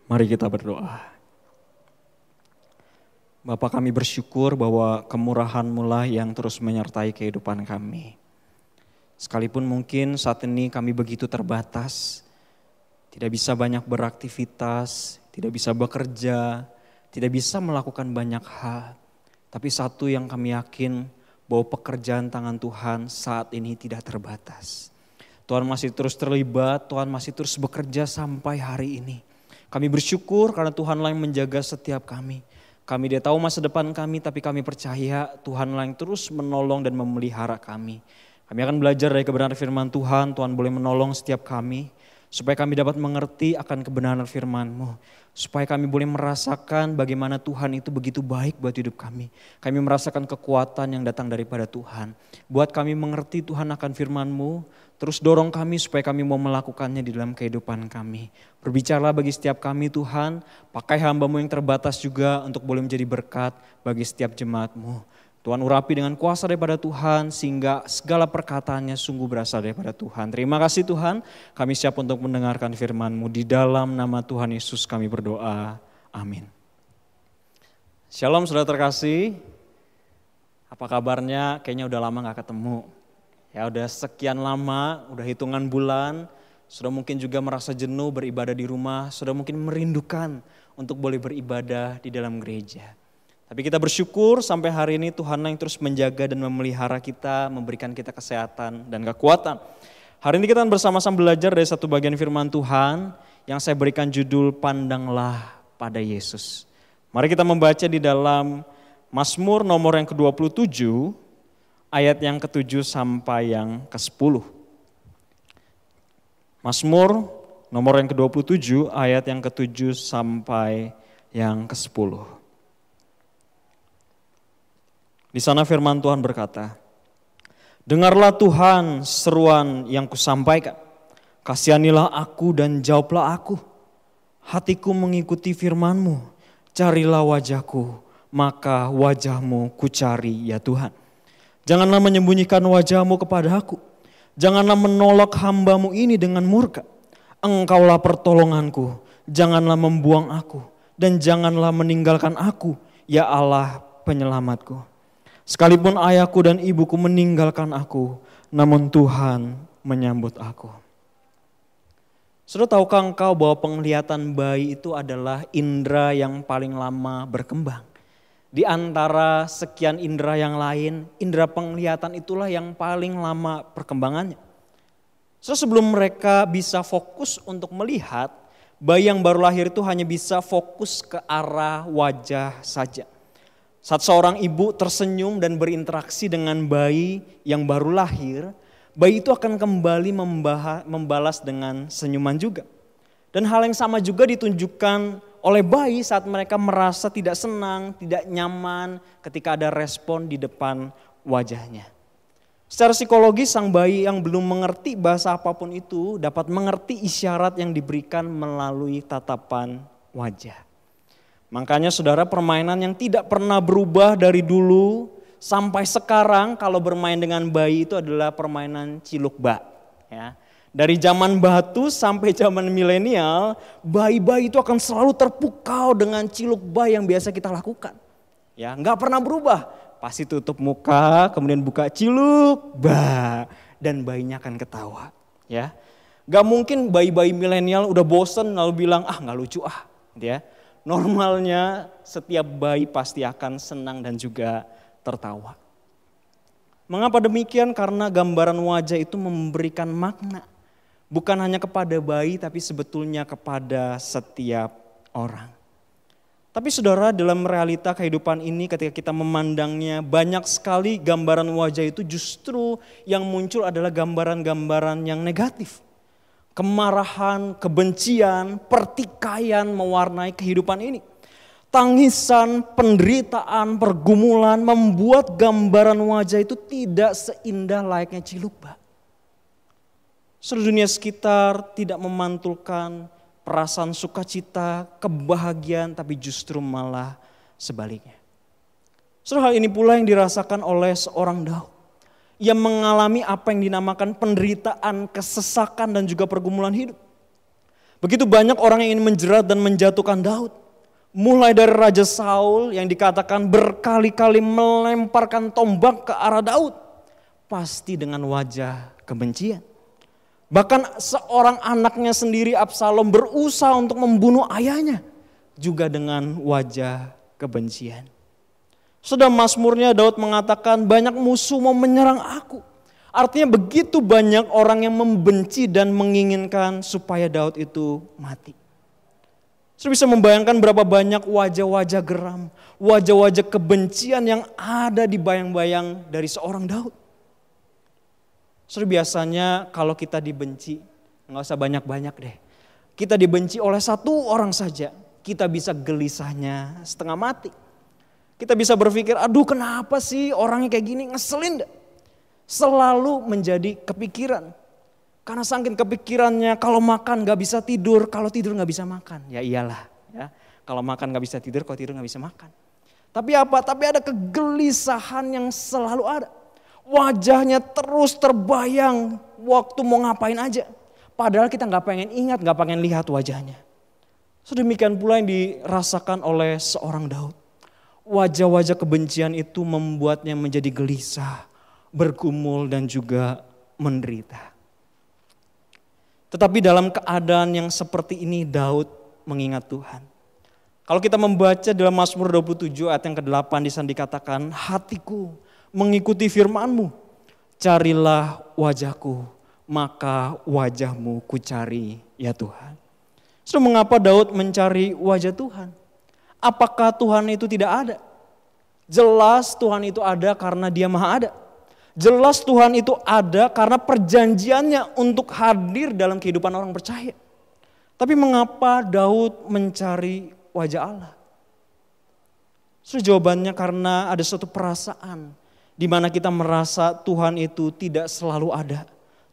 Mari kita berdoa. Bapa, kami bersyukur bahwa kemurahan-Mu lah yang terus menyertai kehidupan kami. Sekalipun mungkin saat ini kami begitu terbatas, tidak bisa banyak beraktivitas, tidak bisa bekerja, tidak bisa melakukan banyak hal. Tapi satu yang kami yakin, bahwa pekerjaan tangan Tuhan saat ini tidak terbatas. Tuhan masih terus terlibat, Tuhan masih terus bekerja sampai hari ini. Kami bersyukur karena Tuhanlah yang menjaga setiap kami. Kami tidak tahu masa depan kami, tapi kami percaya Tuhanlah yang terus menolong dan memelihara kami. Kami akan belajar dari kebenaran firman Tuhan, Tuhan boleh menolong setiap kami. Supaya kami dapat mengerti akan kebenaran firman-Mu. Supaya kami boleh merasakan bagaimana Tuhan itu begitu baik buat hidup kami. Kami merasakan kekuatan yang datang daripada Tuhan. Buat kami mengerti Tuhan akan firman-Mu. Terus dorong kami supaya kami mau melakukannya di dalam kehidupan kami. Berbicaralah bagi setiap kami Tuhan. Pakai hamba-Mu yang terbatas juga untuk boleh menjadi berkat bagi setiap jemaat-Mu. Tuhan urapi dengan kuasa daripada Tuhan sehingga segala perkataannya sungguh berasal daripada Tuhan. Terima kasih Tuhan, kami siap untuk mendengarkan firman-Mu. Di dalam nama Tuhan Yesus kami berdoa, amin. Shalom saudara terkasih, apa kabarnya? Kayaknya udah lama gak ketemu. Ya udah sekian lama, udah hitungan bulan, sudah mungkin juga merasa jenuh beribadah di rumah, sudah mungkin merindukan untuk boleh beribadah di dalam gereja. Tapi kita bersyukur sampai hari ini Tuhan yang terus menjaga dan memelihara kita, memberikan kita kesehatan dan kekuatan. Hari ini kita bersama-sama belajar dari satu bagian firman Tuhan yang saya berikan judul Pandanglah pada Yesus. Mari kita membaca di dalam Mazmur nomor yang ke-27, ayat yang ke-7 sampai yang ke-10. Mazmur nomor yang ke-27, ayat yang ke-7 sampai yang ke-10. Di sana firman Tuhan berkata, dengarlah Tuhan seruan yang kusampaikan, kasihanilah aku dan jawablah aku. Hatiku mengikuti firman-Mu, carilah wajah-Ku, maka wajah-Mu kucari ya Tuhan. Janganlah menyembunyikan wajah-Mu kepada aku, janganlah menolak hamba-Mu ini dengan murka. Engkaulah pertolonganku, janganlah membuang aku, dan janganlah meninggalkan aku, ya Allah penyelamatku. Sekalipun ayahku dan ibuku meninggalkan aku, namun Tuhan menyambut aku. Sudah tahukah engkau bahwa penglihatan bayi itu adalah indera yang paling lama berkembang? Di antara sekian indera yang lain, indera penglihatan itulah yang paling lama perkembangannya. So, sebelum mereka bisa fokus untuk melihat, bayi yang baru lahir itu hanya bisa fokus ke arah wajah saja. Saat seorang ibu tersenyum dan berinteraksi dengan bayi yang baru lahir, bayi itu akan kembali membalas dengan senyuman juga. Dan hal yang sama juga ditunjukkan oleh bayi saat mereka merasa tidak senang, tidak nyaman ketika ada respon di depan wajahnya. Secara psikologis sang bayi yang belum mengerti bahasa apapun itu dapat mengerti isyarat yang diberikan melalui tatapan wajah. Makanya saudara, permainan yang tidak pernah berubah dari dulu sampai sekarang kalau bermain dengan bayi itu adalah permainan ciluk bak. Ya. Dari zaman batu sampai zaman milenial, bayi-bayi itu akan selalu terpukau dengan ciluk bak yang biasa kita lakukan. Ya, nggak pernah berubah. Pasti tutup muka, kemudian buka ciluk bak, dan bayinya akan ketawa. Ya, nggak mungkin bayi-bayi milenial udah bosen lalu bilang nggak lucu ya. Normalnya setiap bayi pasti akan senang dan juga tertawa. Mengapa demikian? Karena gambaran wajah itu memberikan makna. Bukan hanya kepada bayi tapi sebetulnya kepada setiap orang. Tapi saudara, dalam realita kehidupan ini ketika kita memandangnya, banyak sekali gambaran wajah itu justru yang muncul adalah gambaran-gambaran yang negatif. Kemarahan, kebencian, pertikaian mewarnai kehidupan ini. Tangisan, penderitaan, pergumulan membuat gambaran wajah itu tidak seindah layaknya ciluk bak. Seluruh dunia sekitar tidak memantulkan perasaan sukacita, kebahagiaan, tapi justru malah sebaliknya. Hal ini pula yang dirasakan oleh seorang Daud. Ia mengalami apa yang dinamakan penderitaan, kesesakan dan juga pergumulan hidup. Begitu banyak orang yang ingin menjerat dan menjatuhkan Daud. Mulai dari Raja Saul yang dikatakan berkali-kali melemparkan tombak ke arah Daud. Pasti dengan wajah kebencian. Bahkan seorang anaknya sendiri Absalom berusaha untuk membunuh ayahnya. Juga dengan wajah kebencian. Sudah Mazmurnya Daud mengatakan banyak musuh mau menyerang aku. Artinya begitu banyak orang yang membenci dan menginginkan supaya Daud itu mati. Saya bisa membayangkan berapa banyak wajah-wajah geram, wajah-wajah kebencian yang ada di bayang-bayang dari seorang Daud. Biasanya kalau kita dibenci, nggak usah banyak-banyak deh. Kita dibenci oleh satu orang saja, kita bisa gelisahnya setengah mati. Kita bisa berpikir, aduh kenapa sih orangnya kayak gini, ngeselin deh. Selalu menjadi kepikiran. Karena saking kepikirannya kalau makan gak bisa tidur, kalau tidur gak bisa makan. Ya iyalah ya. Kalau makan gak bisa tidur, kalau tidur gak bisa makan. Tapi apa? Tapi ada kegelisahan yang selalu ada. Wajahnya terus terbayang waktu mau ngapain aja. Padahal kita gak pengen ingat, gak pengen lihat wajahnya. Sedemikian pula yang dirasakan oleh seorang Daud. Wajah-wajah kebencian itu membuatnya menjadi gelisah, bergumul dan juga menderita. Tetapi dalam keadaan yang seperti ini Daud mengingat Tuhan. Kalau kita membaca dalam Mazmur 27 ayat yang ke-8 di sana dikatakan, hatiku mengikuti firman-Mu, carilah wajahku, maka wajah-Mu kucari ya Tuhan. Sudah mengapa Daud mencari wajah Tuhan? Apakah Tuhan itu tidak ada? Jelas Tuhan itu ada karena Dia Maha Ada. Jelas Tuhan itu ada karena perjanjiannya untuk hadir dalam kehidupan orang percaya. Tapi mengapa Daud mencari wajah Allah? Jawabannya karena ada suatu perasaan di mana kita merasa Tuhan itu tidak selalu ada.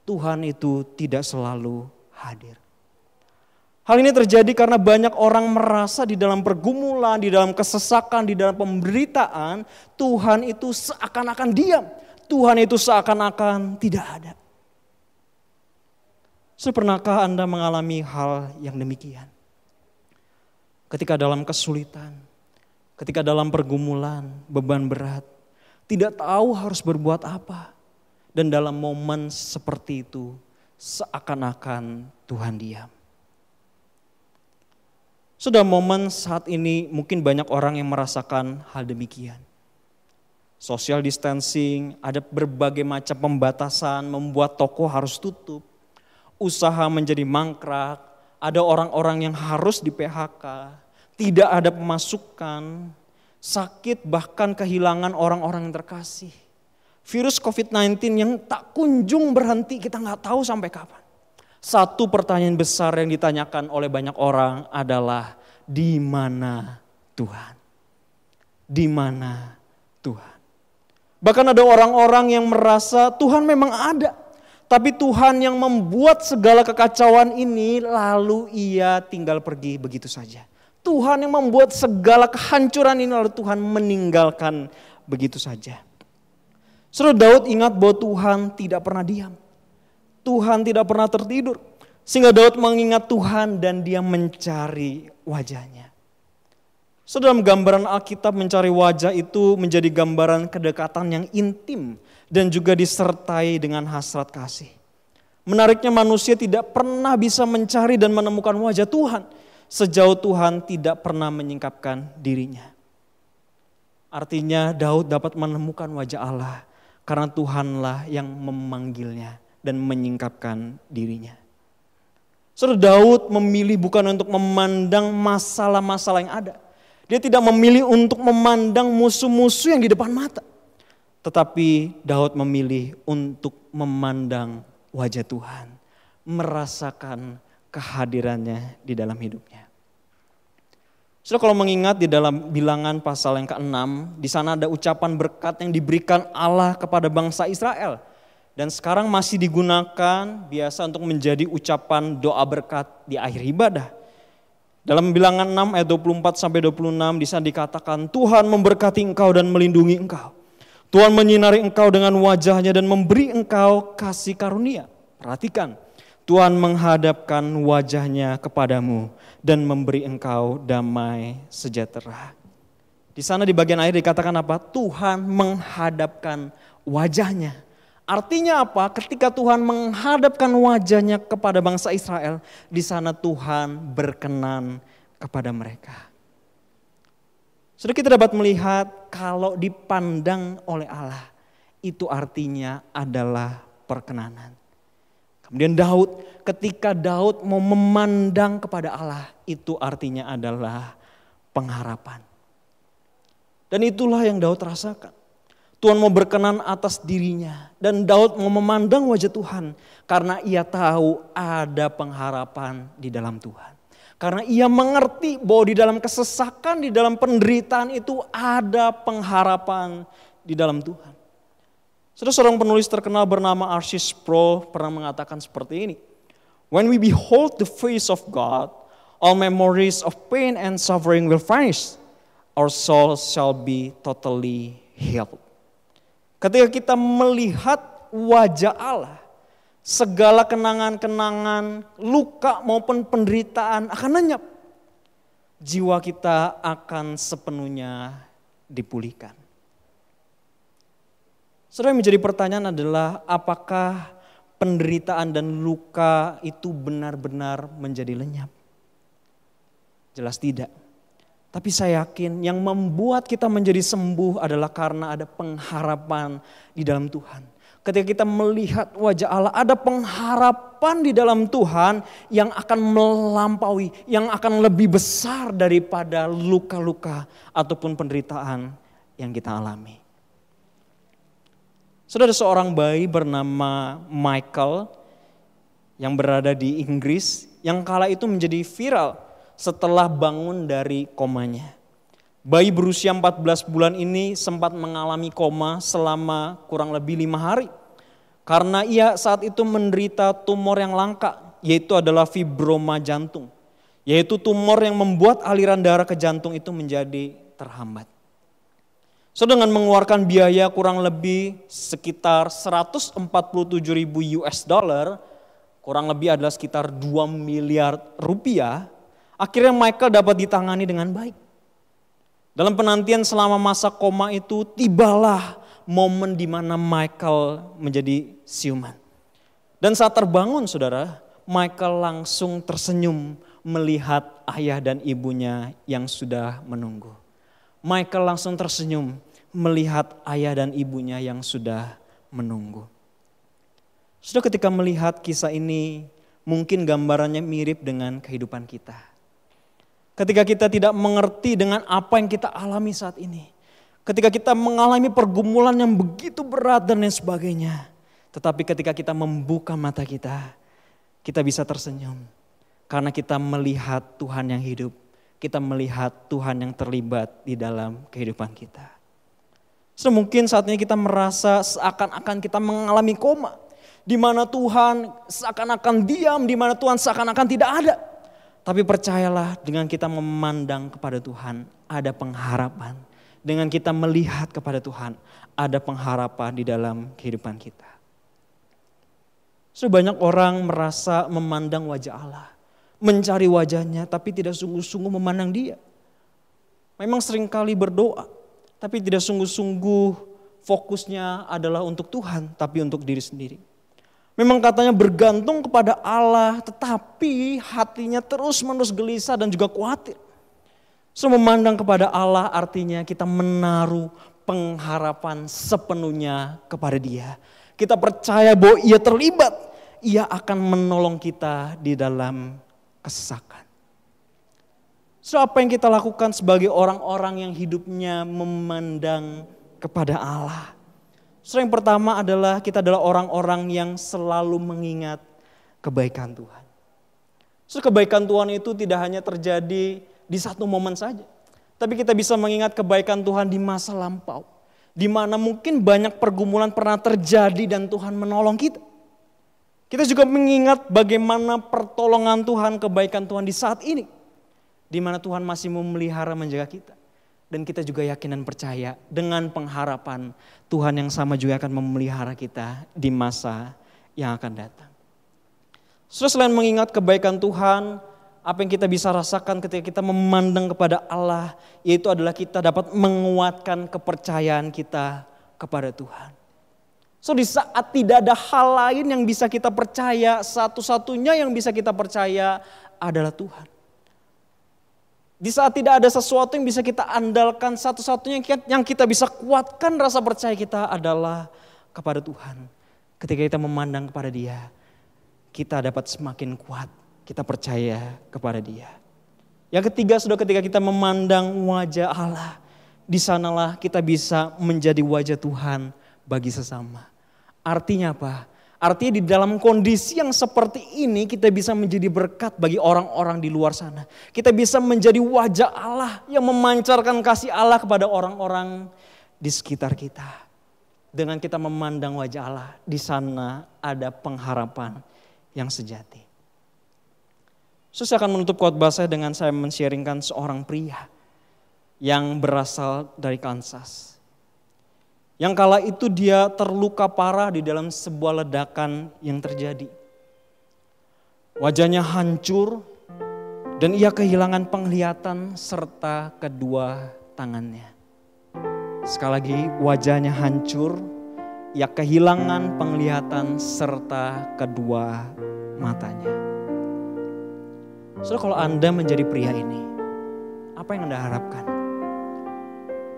Tuhan itu tidak selalu hadir. Hal ini terjadi karena banyak orang merasa di dalam pergumulan, di dalam kesesakan, di dalam penderitaan, Tuhan itu seakan-akan diam. Tuhan itu seakan-akan tidak ada. Pernahkah Anda mengalami hal yang demikian? Ketika dalam kesulitan, ketika dalam pergumulan, beban berat, tidak tahu harus berbuat apa. Dan dalam momen seperti itu, seakan-akan Tuhan diam. Sudah momen saat ini mungkin banyak orang yang merasakan hal demikian. Social distancing, ada berbagai macam pembatasan, membuat toko harus tutup. Usaha menjadi mangkrak, ada orang-orang yang harus di PHK, tidak ada pemasukan, sakit bahkan kehilangan orang-orang yang terkasih. Virus COVID-19 yang tak kunjung berhenti, kita gak tahu sampai kapan. Satu pertanyaan besar yang ditanyakan oleh banyak orang adalah, di mana Tuhan? Di mana Tuhan? Bahkan ada orang-orang yang merasa Tuhan memang ada. Tapi Tuhan yang membuat segala kekacauan ini lalu ia tinggal pergi begitu saja. Tuhan yang membuat segala kehancuran ini lalu Tuhan meninggalkan begitu saja. Saudara, Daud ingat bahwa Tuhan tidak pernah diam. Tuhan tidak pernah tertidur. Sehingga Daud mengingat Tuhan dan dia mencari wajahnya. Dalam gambaran Alkitab mencari wajah itu menjadi gambaran kedekatan yang intim dan juga disertai dengan hasrat kasih. Menariknya manusia tidak pernah bisa mencari dan menemukan wajah Tuhan sejauh Tuhan tidak pernah menyingkapkan dirinya. Artinya Daud dapat menemukan wajah Allah karena Tuhanlah yang memanggilnya dan menyingkapkan dirinya. Saudara, Daud memilih bukan untuk memandang masalah-masalah yang ada. Dia tidak memilih untuk memandang musuh-musuh yang di depan mata. Tetapi Daud memilih untuk memandang wajah Tuhan. Merasakan kehadirannya di dalam hidupnya. Saudara, kalau mengingat di dalam Bilangan pasal yang ke-6, di sana ada ucapan berkat yang diberikan Allah kepada bangsa Israel. Dan sekarang masih digunakan biasa untuk menjadi ucapan doa berkat di akhir ibadah. Dalam Bilangan 6 ayat 24-26 di sana dikatakan, Tuhan memberkati engkau dan melindungi engkau. Tuhan menyinari engkau dengan wajahnya dan memberi engkau kasih karunia. Perhatikan, Tuhan menghadapkan wajahnya kepadamu dan memberi engkau damai sejahtera. Di sana di bagian akhir dikatakan apa? Tuhan menghadapkan wajahnya. Artinya apa? Ketika Tuhan menghadapkan wajahnya kepada bangsa Israel, di sana Tuhan berkenan kepada mereka. Sudah kita dapat melihat kalau dipandang oleh Allah, itu artinya adalah perkenanan. Kemudian Daud, ketika Daud mau memandang kepada Allah, itu artinya adalah pengharapan. Dan itulah yang Daud rasakan. Tuhan mau berkenan atas dirinya. Dan Daud mau memandang wajah Tuhan. Karena ia tahu ada pengharapan di dalam Tuhan. Karena ia mengerti bahwa di dalam kesesakan, di dalam penderitaan itu ada pengharapan di dalam Tuhan. Saudara, seorang penulis terkenal bernama R.C. Sproul pernah mengatakan seperti ini. When we behold the face of God, all memories of pain and suffering will vanish. Our souls shall be totally healed. Ketika kita melihat wajah Allah, segala kenangan-kenangan, luka maupun penderitaan akan lenyap. Jiwa kita akan sepenuhnya dipulihkan. Saudara, yang menjadi pertanyaan adalah apakah penderitaan dan luka itu benar-benar menjadi lenyap? Jelas tidak. Tapi saya yakin yang membuat kita menjadi sembuh adalah karena ada pengharapan di dalam Tuhan. Ketika kita melihat wajah Allah, ada pengharapan di dalam Tuhan yang akan melampaui, yang akan lebih besar daripada luka-luka ataupun penderitaan yang kita alami. Sudah ada seorang bayi bernama Michael yang berada di Inggris yang kala itu menjadi viral setelah bangun dari komanya. Bayi berusia 14 bulan ini sempat mengalami koma selama kurang lebih 5 hari. Karena ia saat itu menderita tumor yang langka, yaitu adalah fibroma jantung. Yaitu tumor yang membuat aliran darah ke jantung itu menjadi terhambat. So dengan mengeluarkan biaya kurang lebih sekitar 147.000 US dollar, kurang lebih adalah sekitar 2 miliar rupiah, akhirnya Michael dapat ditangani dengan baik. Dalam penantian selama masa koma itu tibalah momen di mana Michael menjadi siuman. Dan saat terbangun saudara, Michael langsung tersenyum melihat ayah dan ibunya yang sudah menunggu. Michael langsung tersenyum melihat ayah dan ibunya yang sudah menunggu. Sudah ketika melihat kisah ini, mungkin gambarannya mirip dengan kehidupan kita. Ketika kita tidak mengerti dengan apa yang kita alami saat ini. Ketika kita mengalami pergumulan yang begitu berat dan lain sebagainya. Tetapi ketika kita membuka mata kita bisa tersenyum. Karena kita melihat Tuhan yang hidup. Kita melihat Tuhan yang terlibat di dalam kehidupan kita. Mungkin saat ini kita merasa seakan-akan kita mengalami koma. Di mana Tuhan seakan-akan diam, di mana Tuhan seakan-akan tidak ada. Tapi percayalah dengan kita memandang kepada Tuhan ada pengharapan. Dengan kita melihat kepada Tuhan ada pengharapan di dalam kehidupan kita. Banyak orang merasa memandang wajah Allah. Mencari wajahnya tapi tidak sungguh-sungguh memandang dia. Memang seringkali berdoa tapi tidak sungguh-sungguh fokusnya adalah untuk Tuhan tapi untuk diri sendiri. Memang katanya bergantung kepada Allah, tetapi hatinya terus-menerus gelisah dan juga khawatir. Memandang kepada Allah artinya kita menaruh pengharapan sepenuhnya kepada Dia. Kita percaya bahwa Ia terlibat, Ia akan menolong kita di dalam kesesakan. Apa yang kita lakukan sebagai orang-orang yang hidupnya memandang kepada Allah? Yang pertama adalah kita adalah orang-orang yang selalu mengingat kebaikan Tuhan. Kebaikan Tuhan itu tidak hanya terjadi di satu momen saja. Tapi kita bisa mengingat kebaikan Tuhan di masa lampau. Di mana mungkin banyak pergumulan pernah terjadi dan Tuhan menolong kita. Kita juga mengingat bagaimana pertolongan Tuhan, kebaikan Tuhan di saat ini. Di mana Tuhan masih memelihara menjaga kita. Dan kita juga yakin dan percaya dengan pengharapan Tuhan yang sama juga akan memelihara kita di masa yang akan datang. Saudara, selain mengingat kebaikan Tuhan, apa yang kita bisa rasakan ketika kita memandang kepada Allah, yaitu adalah kita dapat menguatkan kepercayaan kita kepada Tuhan. So di saat tidak ada hal lain yang bisa kita percaya, satu-satunya yang bisa kita percaya adalah Tuhan. Di saat tidak ada sesuatu yang bisa kita andalkan, satu-satunya yang kita bisa kuatkan rasa percaya kita adalah kepada Tuhan. Ketika kita memandang kepada Dia, kita dapat semakin kuat, kita percaya kepada Dia. Yang ketiga, sudah ketika kita memandang wajah Allah, di sanalah kita bisa menjadi wajah Tuhan bagi sesama. Artinya apa? Artinya di dalam kondisi yang seperti ini kita bisa menjadi berkat bagi orang-orang di luar sana. Kita bisa menjadi wajah Allah yang memancarkan kasih Allah kepada orang-orang di sekitar kita. Dengan kita memandang wajah Allah, di sana ada pengharapan yang sejati. Saya akan menutup khotbah saya dengan saya men-sharingkan seorang pria yang berasal dari Kansas. Yang kala itu dia terluka parah di dalam sebuah ledakan yang terjadi. Wajahnya hancur dan ia kehilangan penglihatan serta kedua tangannya. Sekali lagi, wajahnya hancur, ia kehilangan penglihatan serta kedua matanya. Saudara, kalau Anda menjadi pria ini, apa yang Anda harapkan?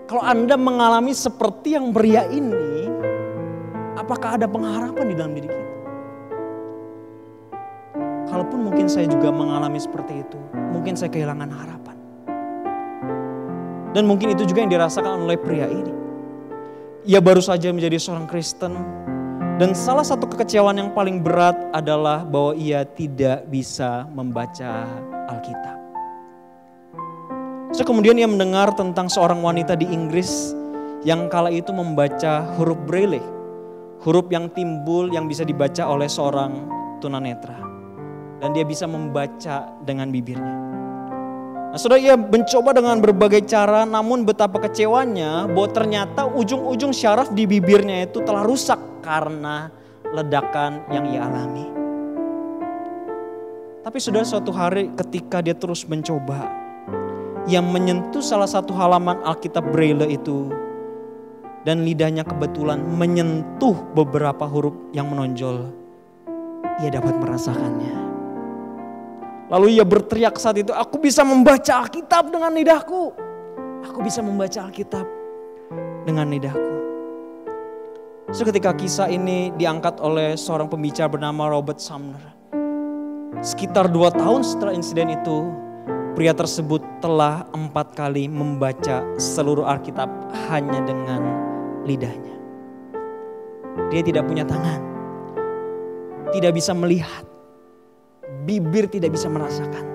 Kalau Anda mengalami seperti yang pria ini, apakah ada pengharapan di dalam diri kita? Kalaupun mungkin saya juga mengalami seperti itu, mungkin saya kehilangan harapan. Dan mungkin itu juga yang dirasakan oleh pria ini. Ia baru saja menjadi seorang Kristen, dan salah satu kekecewaan yang paling berat adalah bahwa ia tidak bisa membaca Alkitab. Kemudian ia mendengar tentang seorang wanita di Inggris yang kala itu membaca huruf Braille. Huruf yang timbul yang bisa dibaca oleh seorang tunanetra. Dan dia bisa membaca dengan bibirnya. Nah, saudara, ia mencoba dengan berbagai cara, namun betapa kecewanya bahwa ternyata ujung-ujung syaraf di bibirnya itu telah rusak karena ledakan yang ia alami. Tapi saudara, suatu hari ketika dia terus mencoba, yang menyentuh salah satu halaman Alkitab Braille itu, dan lidahnya kebetulan menyentuh beberapa huruf yang menonjol, ia dapat merasakannya. Lalu ia berteriak saat itu, "Aku bisa membaca Alkitab dengan lidahku. Aku bisa membaca Alkitab dengan lidahku." Ketika kisah ini diangkat oleh seorang pembicara bernama Robert Sumner, sekitar 2 tahun setelah insiden itu, pria tersebut telah 4 kali membaca seluruh Alkitab hanya dengan lidahnya. Dia tidak punya tangan, tidak bisa melihat, bibir tidak bisa merasakan.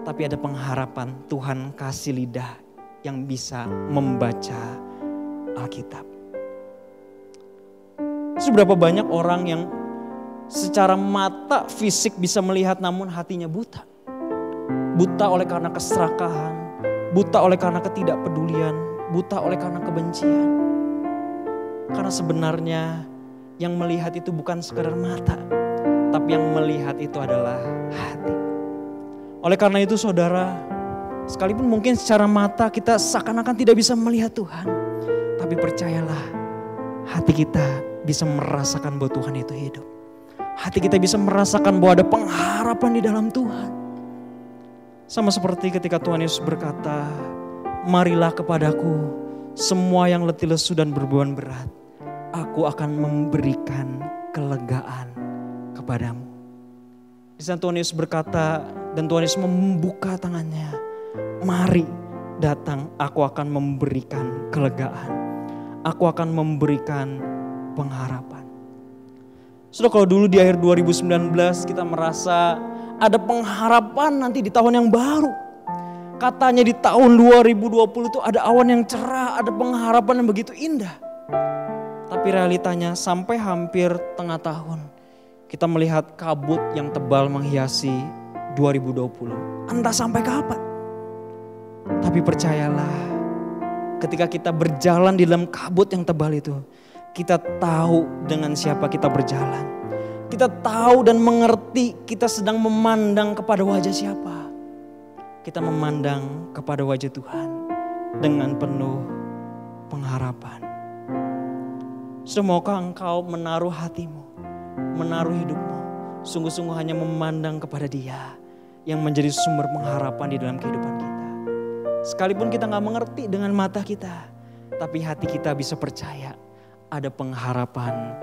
Tapi ada pengharapan, Tuhan kasih lidah yang bisa membaca Alkitab. Seberapa banyak orang yang secara mata fisik bisa melihat namun hatinya buta. Buta oleh karena keserakahan, buta oleh karena ketidakpedulian, buta oleh karena kebencian. Karena sebenarnya yang melihat itu bukan sekedar mata, tapi yang melihat itu adalah hati. Oleh karena itu saudara, sekalipun mungkin secara mata kita seakan-akan tidak bisa melihat Tuhan, tapi percayalah, hati kita bisa merasakan bahwa Tuhan itu hidup. Hati kita bisa merasakan bahwa ada pengharapan di dalam Tuhan. Sama seperti ketika Tuhan Yesus berkata, "Marilah kepadaku semua yang letih lesu dan berbeban berat. Aku akan memberikan kelegaan kepadamu." Di sana Tuhan Yesus berkata, dan Tuhan Yesus membuka tangannya. "Mari datang, aku akan memberikan kelegaan. Aku akan memberikan pengharapan." Sudah, kalau dulu di akhir 2019 kita merasa ada pengharapan nanti di tahun yang baru. Katanya di tahun 2020 itu ada awan yang cerah, ada pengharapan yang begitu indah. Tapi realitanya sampai hampir tengah tahun kita melihat kabut yang tebal menghiasi 2020. Entah sampai kapan. Tapi percayalah, ketika kita berjalan di dalam kabut yang tebal itu, kita tahu dengan siapa kita berjalan. Kita tahu dan mengerti kita sedang memandang kepada wajah siapa. Kita memandang kepada wajah Tuhan dengan penuh pengharapan. Sudah maukah engkau menaruh hatimu, menaruh hidupmu, sungguh-sungguh hanya memandang kepada Dia yang menjadi sumber pengharapan di dalam kehidupan kita. Sekalipun kita gak mengerti dengan mata kita, tapi hati kita bisa percaya ada pengharapan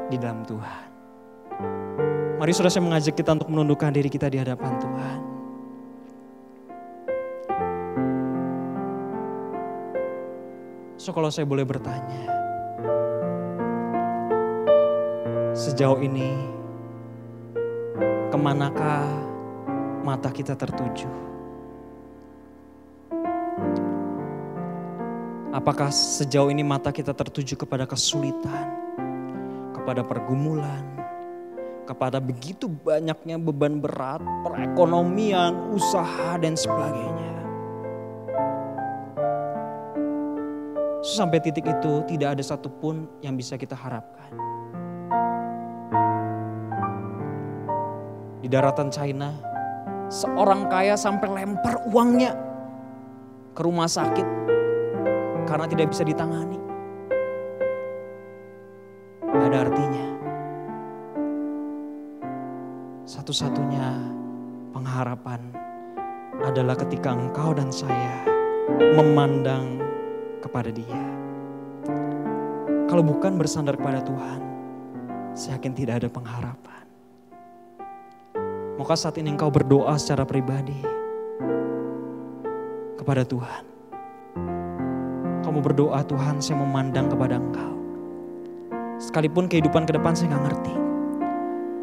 di dalam Tuhan. Mari saudara, saya mengajak kita untuk menundukkan diri kita di hadapan Tuhan. So kalau saya boleh bertanya, sejauh ini kemanakah mata kita tertuju? Apakah sejauh ini mata kita tertuju kepada kesulitan, kepada pergumulan, kepada begitu banyaknya beban berat, perekonomian, usaha dan sebagainya? Sampai titik itu tidak ada satupun yang bisa kita harapkan. Di daratan China, seorang kaya sampai lempar uangnya ke rumah sakit karena tidak bisa ditangani. Gak ada artinya. Satu-satunya pengharapan adalah ketika engkau dan saya memandang kepada Dia. Kalau bukan bersandar kepada Tuhan, saya yakin tidak ada pengharapan. Maukah saat ini engkau berdoa secara pribadi kepada Tuhan? Kamu berdoa, Tuhan, saya memandang kepada Engkau. Sekalipun kehidupan ke depan saya gak ngerti.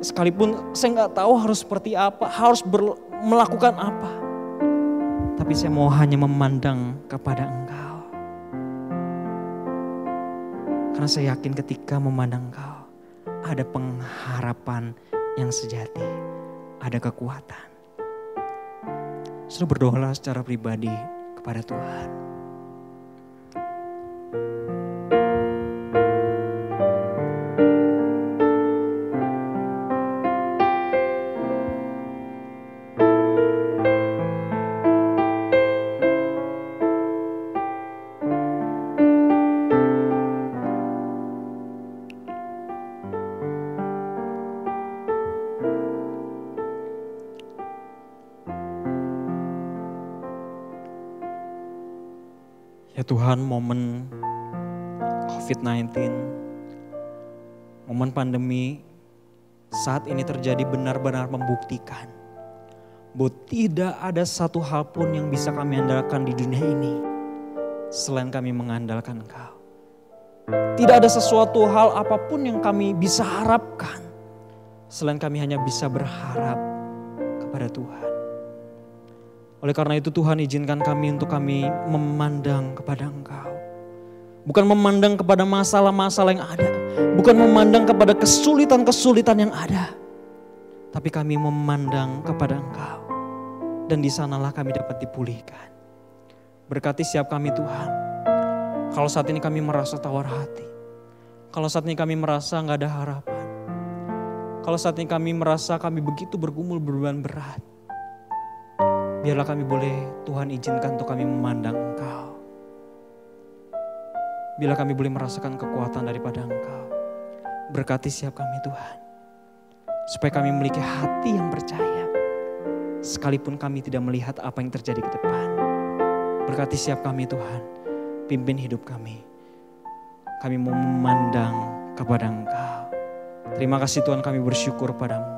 Sekalipun saya gak tahu harus seperti apa, harus melakukan apa. Tapi saya mau hanya memandang kepada Engkau. Karena saya yakin ketika memandang Engkau, ada pengharapan yang sejati. Ada kekuatan. Sudah berdoalah secara pribadi kepada Tuhan. Ya Tuhan, momen COVID-19, momen pandemi saat ini terjadi benar-benar membuktikan bahwa tidak ada satu hal pun yang bisa kami andalkan di dunia ini selain kami mengandalkan Engkau. Tidak ada sesuatu hal apapun yang kami bisa harapkan selain kami hanya bisa berharap kepada Tuhan. Oleh karena itu Tuhan, izinkan kami untuk kami memandang kepada Engkau. Bukan memandang kepada masalah-masalah yang ada. Bukan memandang kepada kesulitan-kesulitan yang ada. Tapi kami memandang kepada Engkau. Dan di sanalah kami dapat dipulihkan. Berkati setiap kami Tuhan. Kalau saat ini kami merasa tawar hati. Kalau saat ini kami merasa gak ada harapan. Kalau saat ini kami merasa kami begitu bergumul beban berat. Biarlah kami boleh Tuhan izinkan untuk kami memandang Engkau. Biarlah kami boleh merasakan kekuatan daripada Engkau. Berkati setiap kami Tuhan. Supaya kami memiliki hati yang percaya. Sekalipun kami tidak melihat apa yang terjadi ke depan. Berkati setiap kami Tuhan. Pimpin hidup kami. Kami mau memandang kepada Engkau. Terima kasih Tuhan, kami bersyukur padamu.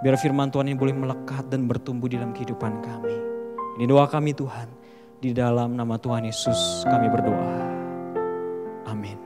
Biar firman Tuhan ini boleh melekat dan bertumbuh di dalam kehidupan kami. Ini doa kami Tuhan. Di dalam nama Tuhan Yesus kami berdoa. Amin.